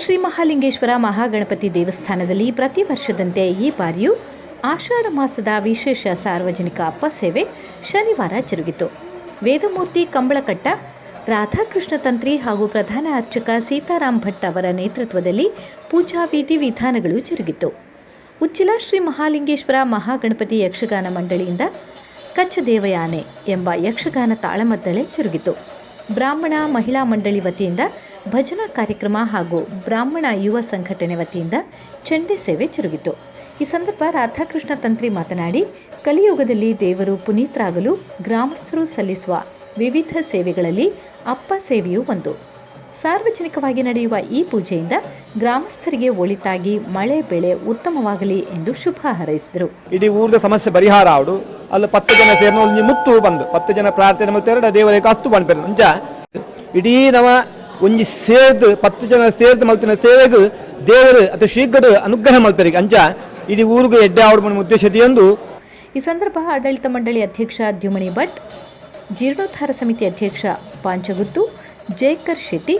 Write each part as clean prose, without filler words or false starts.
ಶ್ರೀ ಮಹಾಲಿಂಗೇಶ್ವರ ಮಹಾಗಣಪತಿ ದೇವಸ್ಥಾನದಲ್ಲಿ ಪ್ರತಿ ವರ್ಷದಂತೆ ಈ ಬಾರಿಯೂ ಆಷಾಢ ಮಾಸದ ವಿಶೇಷ ಸಾರ್ವಜನಿಕ ಅಪ್ಪ ಸೇವೆ ಶನಿವಾರ ಜರುಗಿತು. ವೇದಮೂರ್ತಿ ಕಂಬಳಕಟ್ಟ ರಾಧಾಕೃಷ್ಣ ತಂತ್ರಿ ಹಾಗೂ ಪ್ರಧಾನ ಅರ್ಚಕ ಸೀತಾರಾಮ್ ಭಟ್ ಅವರ ನೇತೃತ್ವದಲ್ಲಿ ಪೂಜಾ ವಿಧಿವಿಧಾನಗಳು ಜರುಗಿತು. ಉಚ್ಚಿಲ ಶ್ರೀ ಮಹಾಲಿಂಗೇಶ್ವರ ಮಹಾಗಣಪತಿ ಯಕ್ಷಗಾನ ಮಂಡಳಿಯಿಂದ ಕಚ್ಚ ದೇವಯಾನೆ ಎಂಬ ಯಕ್ಷಗಾನ ತಾಳಮದ್ದಳೆ ಜರುಗಿತು. ಬ್ರಾಹ್ಮಣ ಮಹಿಳಾ ಮಂಡಳಿ ವತಿಯಿಂದ ಭಜನಾ ಕಾರ್ಯಕ್ರಮ ಹಾಗೂ ಬ್ರಾಹ್ಮಣ ಯುವ ಸಂಘಟನೆ ವತಿಯಿಂದ ಚೆಂಡೆ ಸೇವೆ ಜರುಗಿತು. ಈ ಸಂದರ್ಭ ರಾಧಾಕೃಷ್ಣ ತಂತ್ರಿ ಮಾತನಾಡಿ, ಕಲಿಯುಗದಲ್ಲಿ ದೇವರು ಪುನೀತರಾಗಲು ಗ್ರಾಮಸ್ಥರು ಸಲ್ಲಿಸುವ ವಿವಿಧ ಸೇವೆಗಳಲ್ಲಿ ಅಪ್ಪ ಸೇವೆಯೂ ಒಂದು. ಸಾರ್ವಜನಿಕವಾಗಿ ನಡೆಯುವ ಈ ಪೂಜೆಯಿಂದ ಗ್ರಾಮಸ್ಥರಿಗೆ ಒಳಿತಾಗಿ ಮಳೆ ಬೆಳೆ ಉತ್ತಮವಾಗಲಿ ಎಂದು ಶುಭ ಹಾರೈಸಿದರು. ಇಡೀ ಊರದ ಸಮಸ್ಯೆ ಪರಿಹಾರ ಆವಡು ಅಲ್ಲಿ 10 ಜನ ಸೇರ್ನ ಮುತ್ತು ಬಂದು 10 ಜನ ಪ್ರಾರ್ಥನೆ ಮಾಡ್ತಾರೆ ದೇವರಿಗೆ ಅಸ್ತು ಬಂದ್ಪೇರು ಅಂಚ ಇಡೀ ನವ ಒಂಜಿ ಸೇರ್ದು 10 ಜನ ಸೇರ್ದು ಮಲ್ತಿನ ಸೇವೆಗೂ ದೇವರು ಅತಿ ಶೀಘ್ರ ಅನುಗ್ರಹ ಮಲ್ಪೇರಿಗೆ ಅಂಚ ಇಡೀ ಊರಿಗೆ ಎಡ್ಡೆ ಆವಡ ಉದ್ದೇಶದಿಂದ ಈ ಸಂದರ್ಭ ಆಡಳಿತ ಮಂಡಳಿ ಅಧ್ಯಕ್ಷ ದ್ಯುಮಣಿ ಭಟ್, ಜೀರ್ಣೋದ್ಧಾರ ಸಮಿತಿ ಅಧ್ಯಕ್ಷ ಪಾಂಚಗುತ್ತು, ಜಯಕರ್ ಶೆಟ್ಟಿ,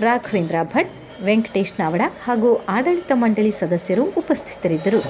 ರಾಘವೇಂದ್ರ ಭಟ್, ವೆಂಕಟೇಶ್ ನಾವಡ ಹಾಗೂ ಆಡಳಿತ ಮಂಡಳಿ ಸದಸ್ಯರು ಉಪಸ್ಥಿತರಿದ್ದರು.